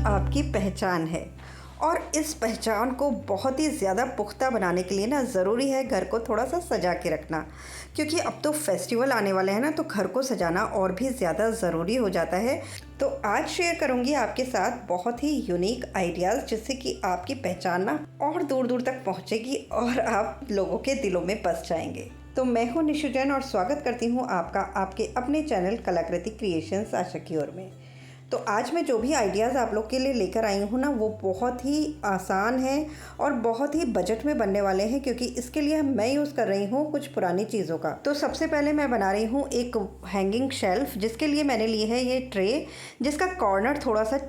आपकी पहचान है और इस पहचान को बहुत ही ज़्यादा पुख्ता बनाने के लिए ना ज़रूरी है घर को थोड़ा सा सजा के रखना, क्योंकि अब तो फेस्टिवल आने वाले हैं ना, तो घर को सजाना और भी ज़्यादा ज़रूरी हो जाता है। तो आज शेयर करूँगी आपके साथ बहुत ही यूनिक आइडियाज़, जिससे कि आपकी पहचान ना और दूर दूर तक पहुँचेगी और आप लोगों के दिलों में बस जाएंगे। तो मैं हूँ निशु जैन और स्वागत करती हूँ आपका आपके अपने चैनल कलाकृति क्रिएशंस आशा की ओर में। तो आज मैं जो भी आइडियाज़ आप लोग के लिए लेकर आई हूँ ना, वो बहुत ही आसान है और बहुत ही बजट में बनने वाले हैं, क्योंकि इसके लिए मैं यूज़ कर रही हूँ कुछ पुरानी चीज़ों का। तो सबसे पहले मैं बना रही हूँ एक हैंगिंग शेल्फ़, जिसके लिए मैंने ली है ये ट्रे, जिसका कॉर्नर थोड़ा सा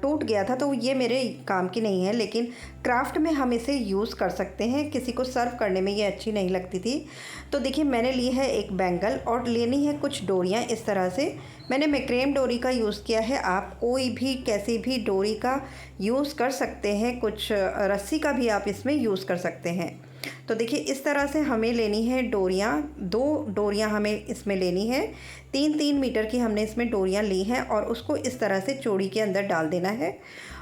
टूट गया था, तो ये मेरे काम की नहीं है, लेकिन क्राफ्ट में हम इसे यूज़ कर सकते हैं। किसी को सर्व करने में ये अच्छी नहीं लगती थी। तो देखिए, मैंने ली है एक बैंगल और लेनी है कुछ डोरियाँ। इस तरह से मैंने मैक्रेम डोरी का यूज़ किया है, आप कोई भी कैसी भी डोरी का यूज़ कर सकते हैं, कुछ रस्सी का भी आप इसमें यूज़ कर सकते हैं। तो देखिए, इस तरह से हमें लेनी है डोरियाँ, 2 डोरियाँ हमें इसमें लेनी है। 3-3 मीटर की हमने इसमें डोरियाँ ली हैं और उसको इस तरह से चूड़ी के अंदर डाल देना है।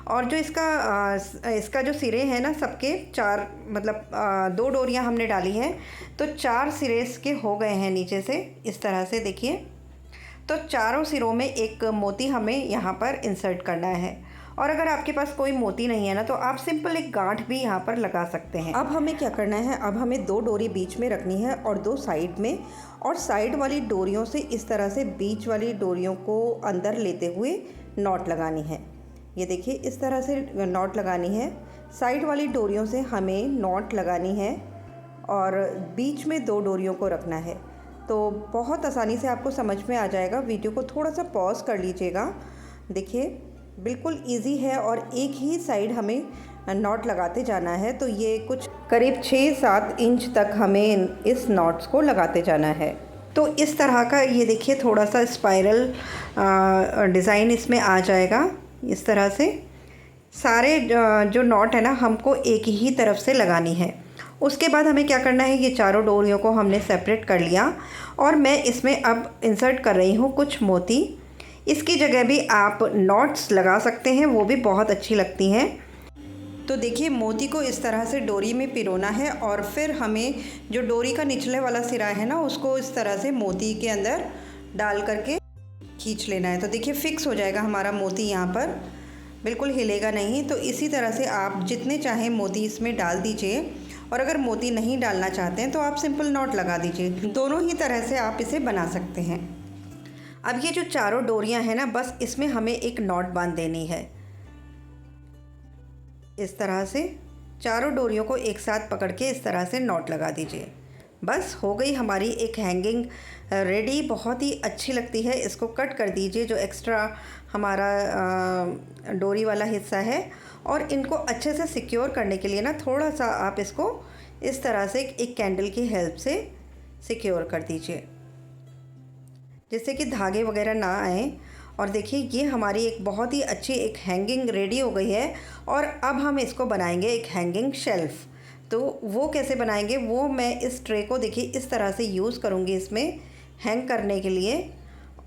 और जो इसका जो सिरे हैं ना, सबके 4 मतलब 2 डोरियाँ हमने डाली हैं, तो 4 सिरे इसके हो गए हैं नीचे से। इस तरह से देखिए, तो चारों सिरों में एक मोती हमें यहाँ पर इंसर्ट करना है। और अगर आपके पास कोई मोती नहीं है ना, तो आप सिंपल एक गांठ भी यहाँ पर लगा सकते हैं। अब हमें क्या करना है, अब हमें 2 डोरी बीच में रखनी है और 2 साइड में, और साइड वाली डोरियों से इस तरह से बीच वाली डोरियों को अंदर लेते हुए नॉट लगानी है। ये देखिए, इस तरह से नॉट लगानी है। साइड वाली डोरियों से हमें नॉट लगानी है और बीच में 2 डोरियों को रखना है। तो बहुत आसानी से आपको समझ में आ जाएगा। वीडियो को थोड़ा सा पॉज कर लीजिएगा। देखिए, बिल्कुल इजी है और एक ही साइड हमें नॉट लगाते जाना है। तो ये कुछ करीब 6-7 इंच तक हमें इस नॉट्स को लगाते जाना है। तो इस तरह का ये देखिए, थोड़ा सा स्पाइरल डिज़ाइन इसमें आ जाएगा। इस तरह से सारे जो नॉट है ना, हमको एक ही तरफ से लगानी है। उसके बाद हमें क्या करना है, ये चारों डोरियों को हमने सेपरेट कर लिया और मैं इसमें अब इंसर्ट कर रही हूँ कुछ मोती। इसकी जगह भी आप नॉट्स लगा सकते हैं, वो भी बहुत अच्छी लगती हैं। तो देखिए, मोती को इस तरह से डोरी में पिरोना है और फिर हमें जो डोरी का निचले वाला सिरा है ना, उसको इस तरह से मोती के अंदर डाल करके खींच लेना है। तो देखिए, फिक्स हो जाएगा हमारा मोती, यहाँ पर बिल्कुल हिलेगा नहीं। तो इसी तरह से आप जितने चाहें मोती इसमें डाल दीजिए, और अगर मोती नहीं डालना चाहते हैं तो आप सिंपल नॉट लगा दीजिए। दोनों ही तरह से आप इसे बना सकते हैं। अब ये जो चारों डोरियां हैं ना, बस इसमें हमें एक नॉट बांध देनी है। इस तरह से चारों डोरियों को एक साथ पकड़ के इस तरह से नॉट लगा दीजिए। बस हो गई हमारी एक हैंगिंग रेडी। बहुत ही अच्छी लगती है। इसको कट कर दीजिए, जो एक्स्ट्रा हमारा डोरी वाला हिस्सा है, और इनको अच्छे से सिक्योर करने के लिए ना, थोड़ा सा आप इसको इस तरह से एक कैंडल की हेल्प से सिक्योर कर दीजिए, जिससे कि धागे वगैरह ना आए। और देखिए, ये हमारी एक बहुत ही अच्छी एक हैंगिंग रेडी हो गई है। और अब हम इसको बनाएंगे एक हैंगिंग शेल्फ़। तो वो कैसे बनाएंगे, वो मैं इस ट्रे को देखिए इस तरह से यूज़ करूँगी इसमें हैंग करने के लिए।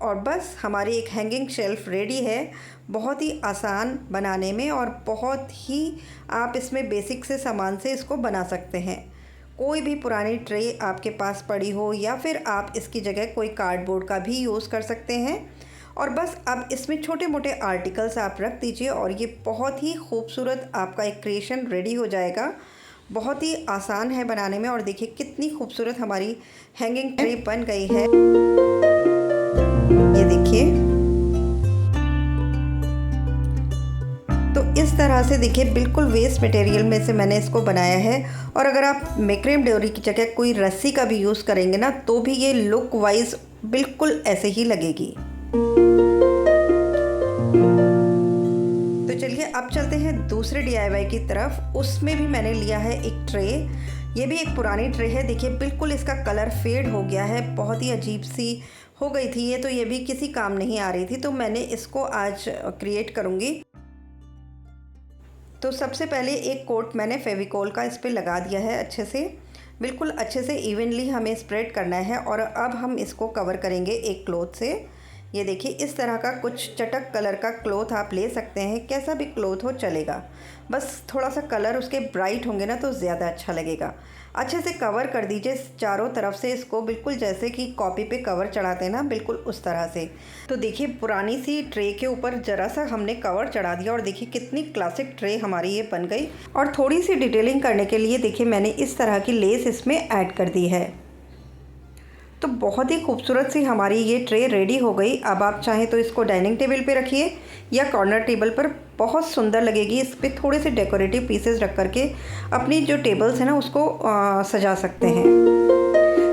और बस हमारी एक हैंगिंग शेल्फ़ रेडी है। बहुत ही आसान बनाने में, और बहुत ही आप इसमें बेसिक से सामान से इसको बना सकते हैं। कोई भी पुरानी ट्रे आपके पास पड़ी हो, या फिर आप इसकी जगह कोई कार्डबोर्ड का भी यूज़ कर सकते हैं। और बस अब इसमें छोटे मोटे आर्टिकल्स आप रख दीजिए और ये बहुत ही खूबसूरत आपका एक क्रिएशन रेडी हो जाएगा। बहुत ही आसान है बनाने में। और देखिए, कितनी खूबसूरत हमारी हैंगिंग ट्रे बन गई है। ये देखिए, तो इस तरह से देखिए, बिल्कुल वेस्ट मटेरियल में से मैंने इसको बनाया है। और अगर आप मैक्रेम डोरी की जगह कोई रस्सी का भी यूज़ करेंगे ना, तो भी ये लुक वाइज बिल्कुल ऐसे ही लगेगी। तो चलिए, अब चलते हैं दूसरे DIY की तरफ। उसमें भी मैंने लिया है एक ट्रे। ये भी एक पुरानी ट्रे है। देखिए, बिल्कुल इसका कलर फेड हो गया है, बहुत ही अजीब सी हो गई थी ये, तो ये भी किसी काम नहीं आ रही थी। तो मैंने इसको आज क्रिएट करूँगी। तो सबसे पहले एक कोट मैंने फेविकोल का इस पर लगा दिया है अच्छे से। बिल्कुल अच्छे से इवनली हमें स्प्रेड करना है। और अब हम इसको कवर करेंगे एक क्लॉथ से। ये देखिए इस तरह का कुछ चटक कलर का क्लॉथ आप ले सकते हैं, कैसा भी क्लॉथ हो चलेगा, बस थोड़ा सा कलर उसके ब्राइट होंगे ना तो ज़्यादा अच्छा लगेगा। अच्छे से कवर कर दीजिए चारों तरफ से इसको, बिल्कुल जैसे कि कॉपी पे कवर चढ़ाते हैं ना, बिल्कुल उस तरह से। तो देखिए पुरानी सी ट्रे के ऊपर ज़रा सा हमने कवर चढ़ा दिया और देखिए कितनी क्लासिक ट्रे हमारी ये बन गई। और थोड़ी सी डिटेलिंग करने के लिए देखिए मैंने इस तरह की लेस इसमें ऐड कर दी है। तो बहुत ही खूबसूरत सी हमारी ये ट्रे रेडी हो गई। अब आप चाहें तो इसको डाइनिंग टेबल पे रखिए या कॉर्नर टेबल पर, बहुत सुंदर लगेगी। इस पे थोड़े से डेकोरेटिव पीसेस रख करके अपनी जो टेबल्स है ना उसको सजा सकते हैं।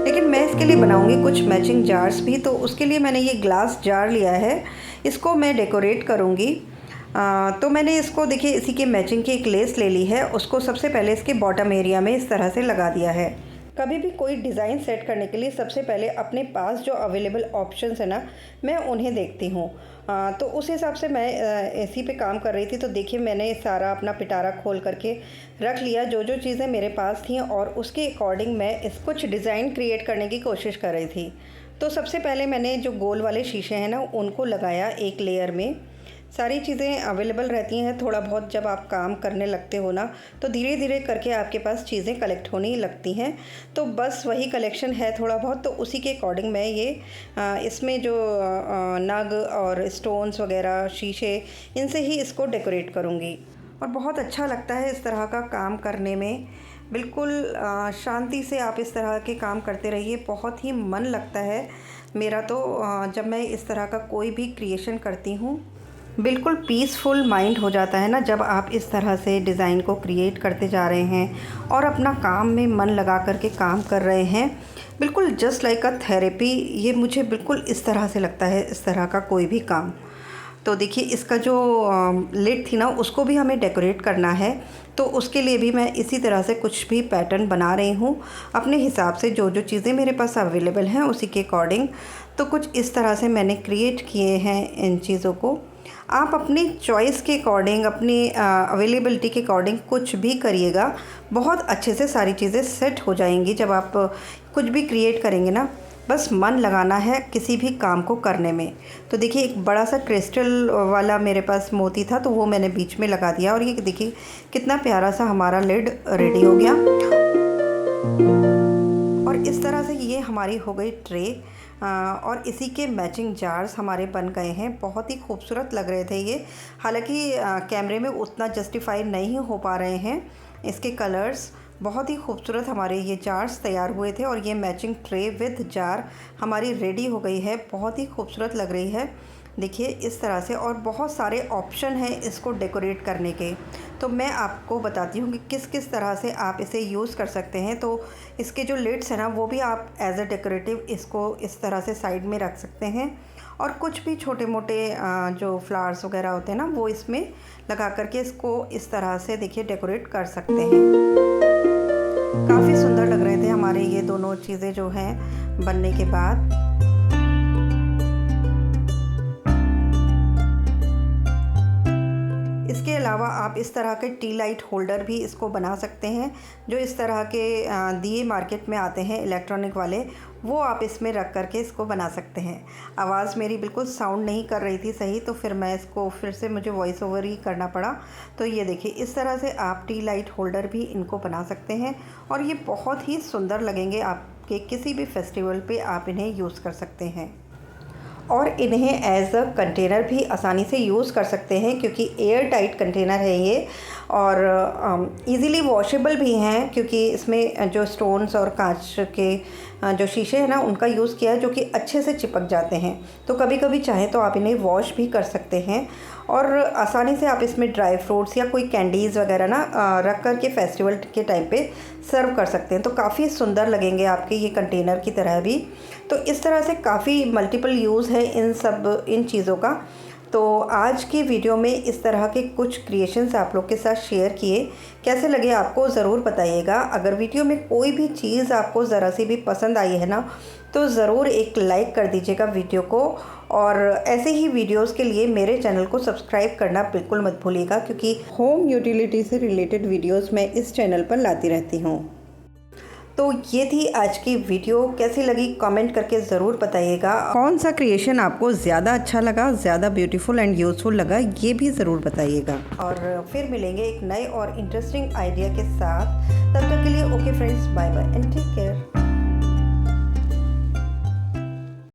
लेकिन मैं इसके लिए बनाऊंगी कुछ मैचिंग जार्स भी, तो उसके लिए मैंने ये ग्लास जार लिया है, इसको मैं डेकोरेट करूँगी। तो मैंने इसको देखिए इसी के मैचिंग की एक लेस ले ली है, उसको सबसे पहले इसके बॉटम एरिया में इस तरह से लगा दिया है। कभी भी कोई डिज़ाइन सेट करने के लिए सबसे पहले अपने पास जो अवेलेबल ऑप्शंस है ना, मैं उन्हें देखती हूँ। तो उस हिसाब से मैं इसी पे काम कर रही थी। तो देखिए मैंने सारा अपना पिटारा खोल करके रख लिया, जो जो चीज़ें मेरे पास थी, और उसके अकॉर्डिंग मैं कुछ डिज़ाइन क्रिएट करने की कोशिश कर रही थी। तो सबसे पहले मैंने जो गोल वाले शीशे हैं ना उनको लगाया एक लेयर में। सारी चीज़ें अवेलेबल रहती हैं, थोड़ा बहुत जब आप काम करने लगते हो ना तो धीरे धीरे करके आपके पास चीज़ें कलेक्ट होने लगती हैं। तो बस वही कलेक्शन है थोड़ा बहुत, तो उसी के अकॉर्डिंग मैं ये इसमें जो नग और स्टोन्स वगैरह शीशे, इनसे ही इसको डेकोरेट करूँगी। और बहुत अच्छा लगता है इस तरह का काम करने में। बिल्कुल शांति से आप इस तरह के काम करते रहिए, बहुत ही मन लगता है मेरा तो जब मैं इस तरह का कोई भी क्रिएशन करती हूँ। बिल्कुल पीसफुल माइंड हो जाता है ना जब आप इस तरह से डिज़ाइन को क्रिएट करते जा रहे हैं और अपना काम में मन लगा करके काम कर रहे हैं। बिल्कुल जस्ट लाइक अ थेरेपी, ये मुझे बिल्कुल इस तरह से लगता है इस तरह का कोई भी काम। तो देखिए इसका जो लिड थी ना उसको भी हमें डेकोरेट करना है, तो उसके लिए भी मैं इसी तरह से कुछ भी पैटर्न बना रही हूँ अपने हिसाब से, जो जो चीज़ें मेरे पास अवेलेबल हैं उसी के अकॉर्डिंग। तो कुछ इस तरह से मैंने क्रिएट किए हैं इन चीज़ों को। आप अपनी चॉइस के अकॉर्डिंग, अपनी अवेलेबिलिटी के अकॉर्डिंग कुछ भी करिएगा, बहुत अच्छे से सारी चीज़ें सेट हो जाएंगी। जब आप कुछ भी क्रिएट करेंगे ना, बस मन लगाना है किसी भी काम को करने में। तो देखिए एक बड़ा सा क्रिस्टल वाला मेरे पास मोती था, तो वो मैंने बीच में लगा दिया और ये देखिए कितना प्यारा सा हमारा लिड रेडी हो गया। और इस तरह से ये हमारी हो गई ट्रे, और इसी के मैचिंग जार्स हमारे बन गए हैं। बहुत ही खूबसूरत लग रहे थे ये, हालांकि कैमरे में उतना जस्टिफाई नहीं हो पा रहे हैं इसके कलर्स। बहुत ही खूबसूरत हमारे ये जार्स तैयार हुए थे और ये मैचिंग ट्रे विद जार हमारी रेडी हो गई है। बहुत ही खूबसूरत लग रही है देखिए इस तरह से, और बहुत सारे ऑप्शन हैं इसको डेकोरेट करने के। तो मैं आपको बताती हूँ कि किस किस तरह से आप इसे यूज़ कर सकते हैं। तो इसके जो लिड्स हैं ना वो भी आप एज अ डेकोरेटिव इसको इस तरह से साइड में रख सकते हैं, और कुछ भी छोटे मोटे जो फ्लावर्स वगैरह होते हैं ना वो इसमें लगा करके इसको इस तरह से देखिए डेकोरेट कर सकते हैं। काफ़ी सुंदर लग रहे थे हमारे ये दोनों चीज़ें जो हैं बनने के बाद। इसके अलावा आप इस तरह के टी लाइट होल्डर भी इसको बना सकते हैं, जो इस तरह के दिए मार्केट में आते हैं इलेक्ट्रॉनिक वाले, वो आप इसमें रख करके इसको बना सकते हैं। आवाज़ मेरी बिल्कुल साउंड नहीं कर रही थी सही, तो फिर मैं इसको फिर से मुझे वॉइस ओवर ही करना पड़ा। तो ये देखिए इस तरह से आप टी लाइट होल्डर भी इनको बना सकते हैं, और ये बहुत ही सुंदर लगेंगे आपके किसी भी फेस्टिवल पे आप इन्हें यूज़ कर सकते हैं। और इन्हें एज अ कंटेनर भी आसानी से यूज़ कर सकते हैं, क्योंकि एयर टाइट कंटेनर है ये, और इजीली वॉशेबल भी हैं, क्योंकि इसमें जो स्टोन्स और कांच के जो शीशे हैं ना उनका यूज़ किया है, जो कि अच्छे से चिपक जाते हैं। तो कभी कभी चाहे तो आप इन्हें वॉश भी कर सकते हैं, और आसानी से आप इसमें ड्राई फ्रूट्स या कोई कैंडीज़ वगैरह ना रख कर के फेस्टिवल के टाइम पे सर्व कर सकते हैं। तो काफ़ी सुंदर लगेंगे आपके ये कंटेनर की तरह भी। तो इस तरह से काफ़ी मल्टीपल यूज़ है इन चीज़ों का। तो आज की वीडियो में इस तरह के कुछ क्रिएशंस आप लोग के साथ शेयर किए। कैसे लगे आपको ज़रूर बताइएगा। अगर वीडियो में कोई भी चीज़ आपको ज़रा सी भी पसंद आई है ना, तो ज़रूर एक लाइक कर दीजिएगा वीडियो को, और ऐसे ही वीडियोस के लिए मेरे चैनल को सब्सक्राइब करना बिल्कुल मत भूलिएगा, क्योंकि होम यूटिलिटी से रिलेटेड वीडियोस मैं इस चैनल पर लाती रहती हूँ। तो ये थी आज की वीडियो, कैसी लगी कमेंट करके ज़रूर बताइएगा। कौन सा क्रिएशन आपको ज़्यादा अच्छा लगा, ज़्यादा ब्यूटीफुल एंड यूज़फुल लगा, ये भी ज़रूर बताइएगा। और फिर मिलेंगे एक नए और इंटरेस्टिंग आइडिया के साथ। तब तक के लिए okay friends, bye bye and take care.